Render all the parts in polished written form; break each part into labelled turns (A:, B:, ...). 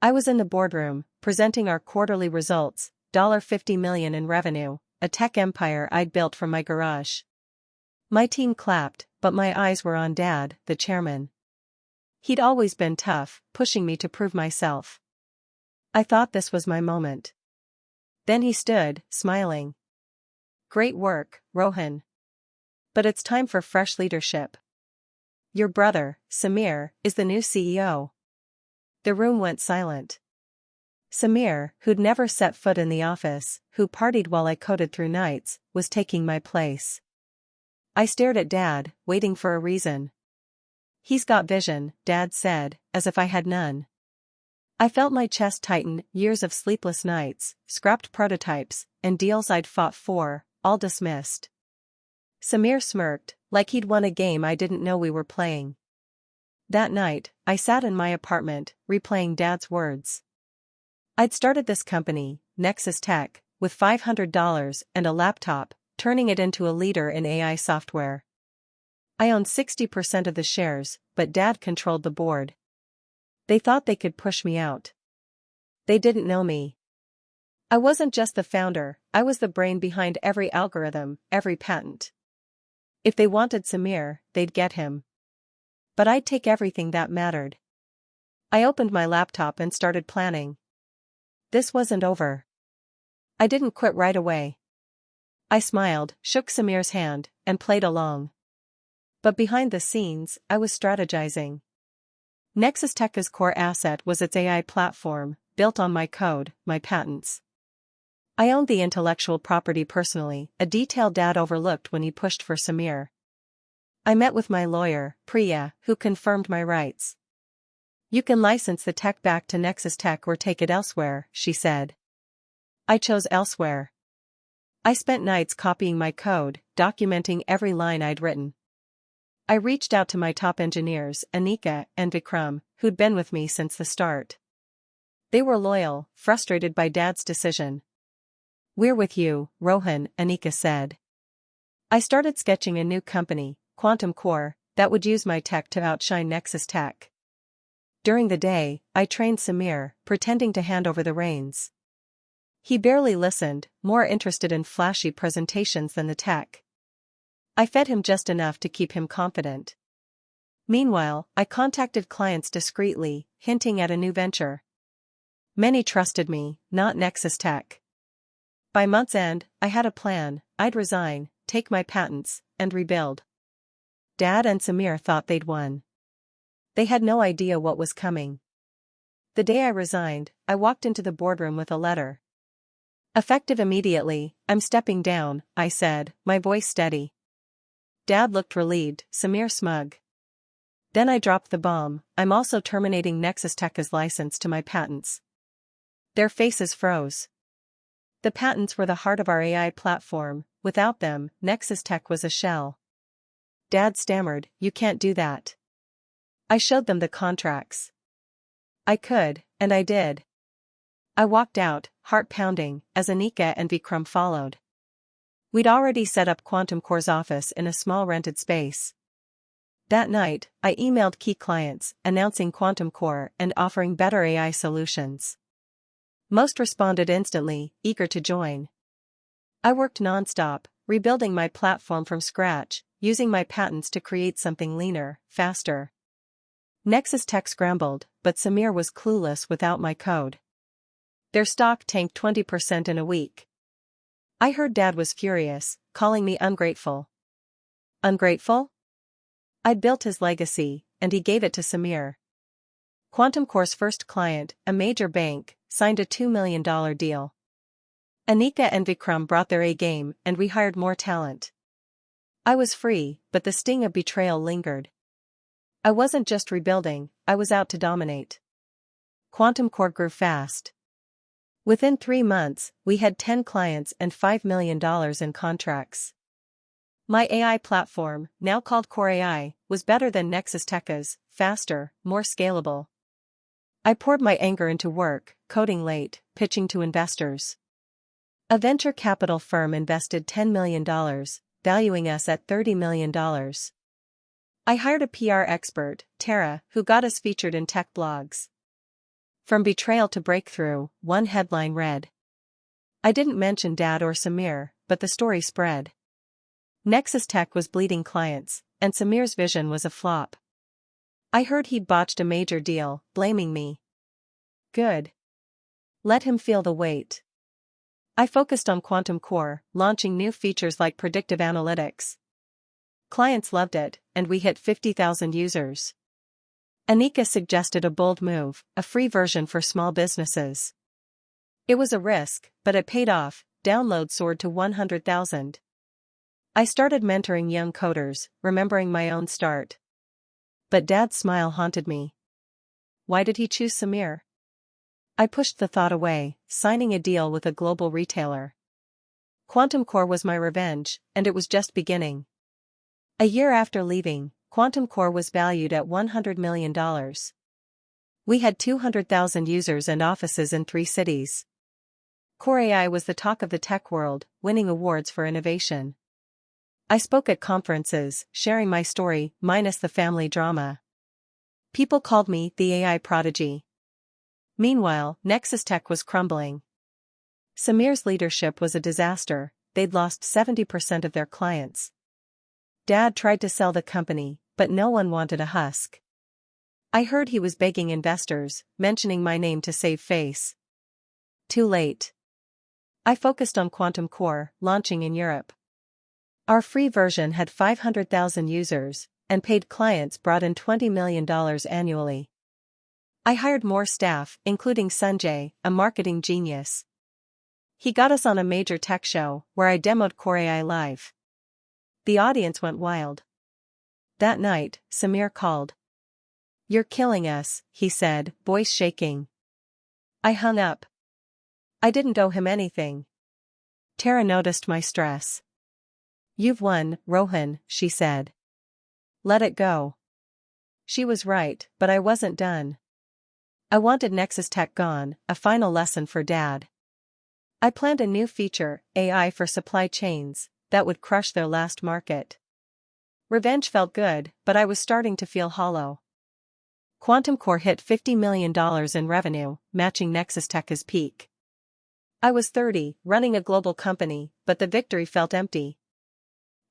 A: I was in the boardroom, presenting our quarterly results, $50 million in revenue, a tech empire I'd built from my garage. My team clapped, but my eyes were on Dad, the chairman. He'd always been tough, pushing me to prove myself. I thought this was my moment. Then he stood, smiling. "Great work, Rohan. But it's time for fresh leadership. Your brother, Samir, is the new CEO." The room went silent. Samir, who'd never set foot in the office, who partied while I coded through nights, was taking my place. I stared at Dad, waiting for a reason. "He's got vision," Dad said, as if I had none. I felt my chest tighten. Years of sleepless nights, scrapped prototypes, and deals I'd fought for, all dismissed. Samir smirked, like he'd won a game I didn't know we were playing. That night, I sat in my apartment, replaying Dad's words. I'd started this company, Nexus Tech, with $500 and a laptop, turning it into a leader in AI software. I owned 60% of the shares, but Dad controlled the board. They thought they could push me out. They didn't know me. I wasn't just the founder, I was the brain behind every algorithm, every patent. If they wanted Samir, they'd get him. But I'd take everything that mattered. I opened my laptop and started planning. This wasn't over. I didn't quit right away. I smiled, shook Samir's hand, and played along. But behind the scenes, I was strategizing. Nexus Tech's core asset was its AI platform, built on my code, my patents. I owned the intellectual property personally, a detail Dad overlooked when he pushed for Samir. I met with my lawyer, Priya, who confirmed my rights. "You can license the tech back to Nexus Tech or take it elsewhere," she said. I chose elsewhere. I spent nights copying my code, documenting every line I'd written. I reached out to my top engineers, Anika and Vikram, who'd been with me since the start. They were loyal, frustrated by Dad's decision. "We're with you, Rohan," Anika said. I started sketching a new company, Quantum Core, that would use my tech to outshine Nexus Tech. During the day, I trained Samir, pretending to hand over the reins. He barely listened, more interested in flashy presentations than the tech. I fed him just enough to keep him confident. Meanwhile, I contacted clients discreetly, hinting at a new venture. Many trusted me, not Nexus Tech. By month's end, I had a plan. I'd resign, take my patents, and rebuild. Dad and Samir thought they'd won. They had no idea what was coming. The day I resigned, I walked into the boardroom with a letter. "Effective immediately, I'm stepping down," I said, my voice steady. Dad looked relieved, Samir smug. Then I dropped the bomb, "I'm also terminating Nexus Tech's license to my patents." Their faces froze. The patents were the heart of our AI platform. Without them, Nexus Tech was a shell. Dad stammered, "You can't do that." I showed them the contracts. I could, and I did. I walked out, heart pounding, as Anika and Vikram followed. We'd already set up Quantum Core's office in a small rented space. That night, I emailed key clients, announcing Quantum Core and offering better AI solutions. Most responded instantly, eager to join. I worked non-stop, rebuilding my platform from scratch, using my patents to create something leaner, faster. Nexus Tech scrambled, but Samir was clueless without my code. Their stock tanked 20% in a week. I heard Dad was furious, calling me ungrateful. Ungrateful? I'd built his legacy, and he gave it to Samir. Quantum Core's first client, a major bank, signed a $2 million deal. Anika and Vikram brought their A-game, and we hired more talent. I was free, but the sting of betrayal lingered. I wasn't just rebuilding, I was out to dominate. Quantum Core grew fast. Within 3 months, we had 10 clients and $5 million in contracts. My AI platform, now called Core AI, was better than Nexus Tech's, faster, more scalable. I poured my anger into work, coding late, pitching to investors. A venture capital firm invested $10 million, valuing us at $30 million. I hired a PR expert, Tara, who got us featured in tech blogs. From betrayal to breakthrough, one headline read. I didn't mention Dad or Samir, but the story spread. Nexus Tech was bleeding clients, and Samir's vision was a flop. I heard he'd botched a major deal, blaming me. Good. Let him feel the weight. I focused on Quantum Core, launching new features like predictive analytics. Clients loved it, and we hit 50,000 users. Anika suggested a bold move, a free version for small businesses. It was a risk, but it paid off. Downloads soared to 100,000. I started mentoring young coders, remembering my own start. But Dad's smile haunted me. Why did he choose Samir? I pushed the thought away, signing a deal with a global retailer. Quantum Core was my revenge, and it was just beginning. A year after leaving, Quantum Core was valued at $100 million. We had 200,000 users and offices in 3 cities. Core AI was the talk of the tech world, winning awards for innovation. I spoke at conferences, sharing my story, minus the family drama. People called me the AI prodigy. Meanwhile, Nexus Tech was crumbling. Samir's leadership was a disaster. They'd lost 70% of their clients. Dad tried to sell the company, but no one wanted a husk. I heard he was begging investors, mentioning my name to save face. Too late. I focused on Quantum Core, launching in Europe. Our free version had 500,000 users, and paid clients brought in $20 million annually. I hired more staff, including Sanjay, a marketing genius. He got us on a major tech show, where I demoed Core AI live. The audience went wild. That night, Samir called. You're killing us, he said, voice shaking. I hung up. I didn't owe him anything. Tara noticed my stress. You've won, Rohan, she said. Let it go. She was right, but I wasn't done. I wanted Nexus Tech gone, a final lesson for Dad. I planned a new feature, AI for supply chains, that would crush their last market. Revenge felt good, but I was starting to feel hollow. Quantum Core hit $50 million in revenue, matching Nexus Tech's peak. I was 30, running a global company, but the victory felt empty.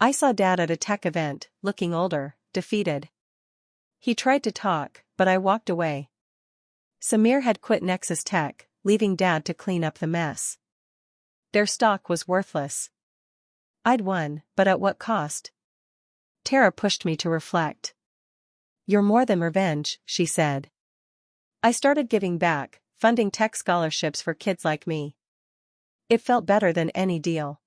A: I saw Dad at a tech event, looking older, defeated. He tried to talk, but I walked away. Samir had quit Nexus Tech, leaving Dad to clean up the mess. Their stock was worthless. I'd won, but at what cost? Tara pushed me to reflect. You're more than revenge, she said. I started giving back, funding tech scholarships for kids like me. It felt better than any deal.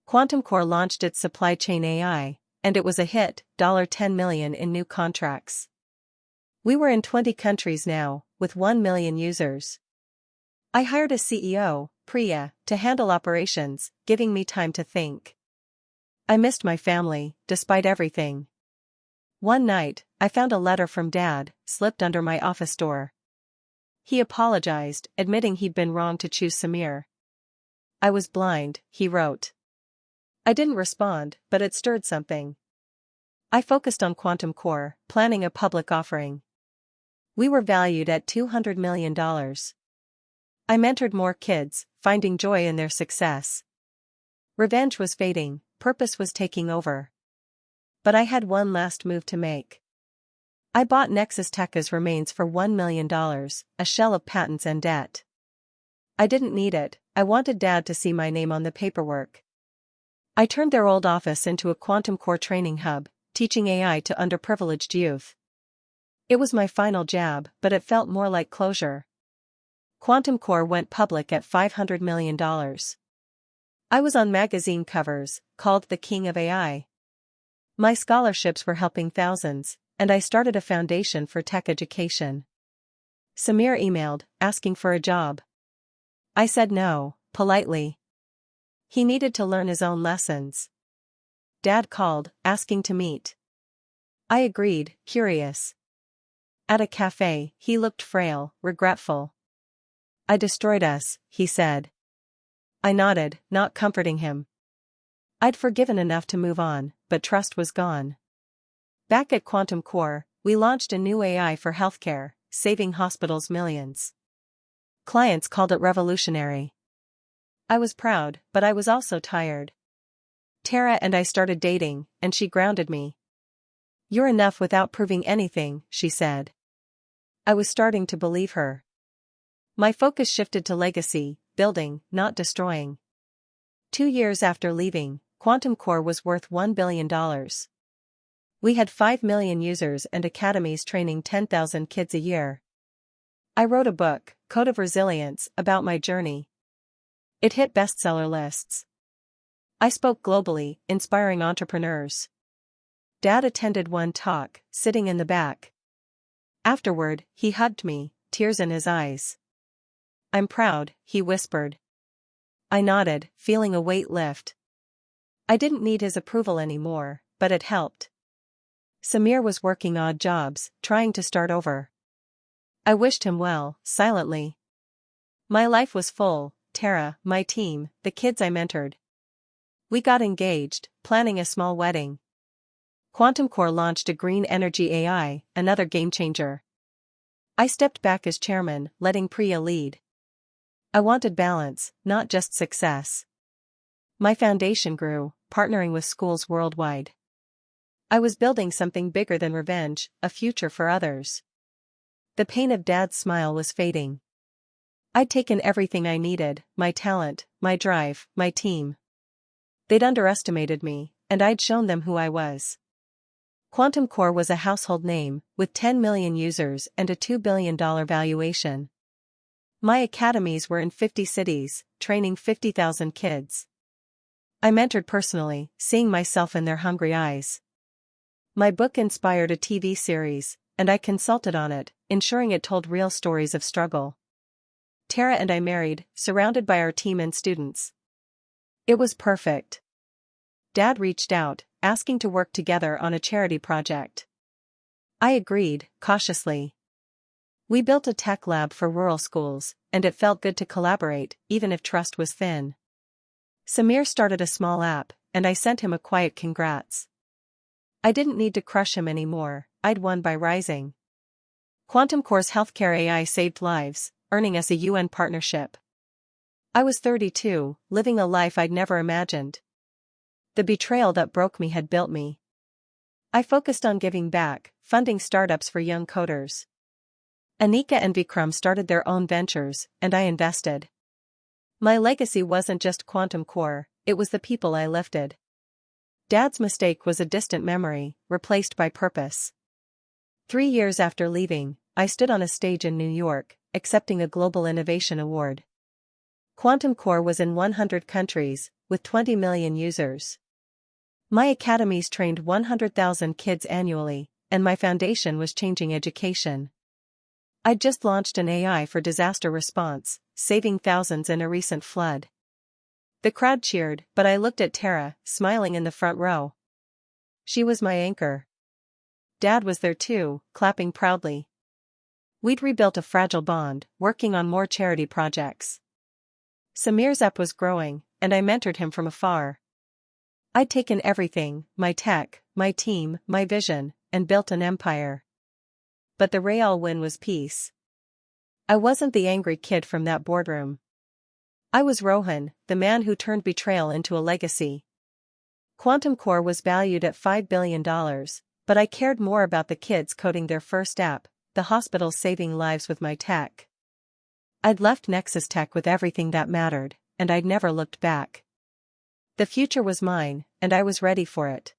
A: Quantum Core launched its supply chain AI, and it was a hit, $10 million in new contracts. We were in 20 countries now, with 1 million users. I hired a CEO, Priya, to handle operations, giving me time to think. I missed my family, despite everything. One night, I found a letter from Dad, slipped under my office door. He apologized, admitting he'd been wrong to choose Samir. I was blind, he wrote. I didn't respond, but it stirred something. I focused on Quantum Core, planning a public offering. We were valued at $200 million. I mentored more kids, finding joy in their success. Revenge was fading, purpose was taking over. But I had one last move to make. I bought Nexus Tech's remains for $1 million, a shell of patents and debt. I didn't need it, I wanted Dad to see my name on the paperwork. I turned their old office into a Quantum Core training hub, teaching AI to underprivileged youth. It was my final jab, but it felt more like closure. Quantum Core went public at $500 million. I was on magazine covers, called the King of AI. My scholarships were helping thousands, and I started a foundation for tech education. Samir emailed, asking for a job. I said no, politely. He needed to learn his own lessons. Dad called, asking to meet. I agreed, curious. At a cafe, he looked frail, regretful. I destroyed us, he said. I nodded, not comforting him. I'd forgiven enough to move on, but trust was gone. Back at Quantum Core, we launched a new AI for healthcare, saving hospitals millions. Clients called it revolutionary. I was proud, but I was also tired. Tara and I started dating, and she grounded me. "You're enough without proving anything," she said. I was starting to believe her. My focus shifted to legacy, building, not destroying. 2 years after leaving, Quantum Core was worth $1 billion. We had 5 million users and academies training 10,000 kids a year. I wrote a book, Code of Resilience, about my journey. It hit bestseller lists. I spoke globally, inspiring entrepreneurs. Dad attended one talk, sitting in the back. Afterward, he hugged me, tears in his eyes. "I'm proud," he whispered. I nodded, feeling a weight lift. I didn't need his approval anymore, but it helped. Samir was working odd jobs, trying to start over. I wished him well, silently. My life was full: Tara, my team, the kids I mentored. We got engaged, planning a small wedding. Quantum Core launched a green energy AI, another game changer. I stepped back as chairman, letting Priya lead. I wanted balance, not just success. My foundation grew, partnering with schools worldwide. I was building something bigger than revenge, a future for others. The pain of Dad's smile was fading. I'd taken everything I needed: my talent, my drive, my team. They'd underestimated me, and I'd shown them who I was. Quantum Core was a household name, with 10 million users and a $2 billion valuation. My academies were in 50 cities, training 50,000 kids. I mentored personally, seeing myself in their hungry eyes. My book inspired a TV series, and I consulted on it, ensuring it told real stories of struggle. Tara and I married, surrounded by our team and students. It was perfect. Dad reached out, asking to work together on a charity project. I agreed, cautiously. We built a tech lab for rural schools, and it felt good to collaborate, even if trust was thin. Samir started a small app, and I sent him a quiet congrats. I didn't need to crush him anymore, I'd won by rising. Quantum Core's healthcare AI saved lives, earning us a UN partnership. I was 32, living a life I'd never imagined. The betrayal that broke me had built me. I focused on giving back, funding startups for young coders. Anika and Vikram started their own ventures, and I invested. My legacy wasn't just Quantum Core, it was the people I lifted. Dad's mistake was a distant memory, replaced by purpose. 3 years after leaving, I stood on a stage in New York, accepting a Global Innovation Award. Quantum Core was in 100 countries, with 20 million users. My academies trained 100,000 kids annually, and my foundation was changing education. I'd just launched an AI for disaster response, saving thousands in a recent flood. The crowd cheered, but I looked at Tara, smiling in the front row. She was my anchor. Dad was there too, clapping proudly. We'd rebuilt a fragile bond, working on more charity projects. Samir's app was growing, and I mentored him from afar. I'd taken everything: my tech, my team, my vision, and built an empire. But the real win was peace. I wasn't the angry kid from that boardroom. I was Rohan, the man who turned betrayal into a legacy. Quantum Core was valued at $5 billion, but I cared more about the kids coding their first app, the hospitals saving lives with my tech. I'd left Nexus Tech with everything that mattered, and I'd never looked back. The future was mine, and I was ready for it.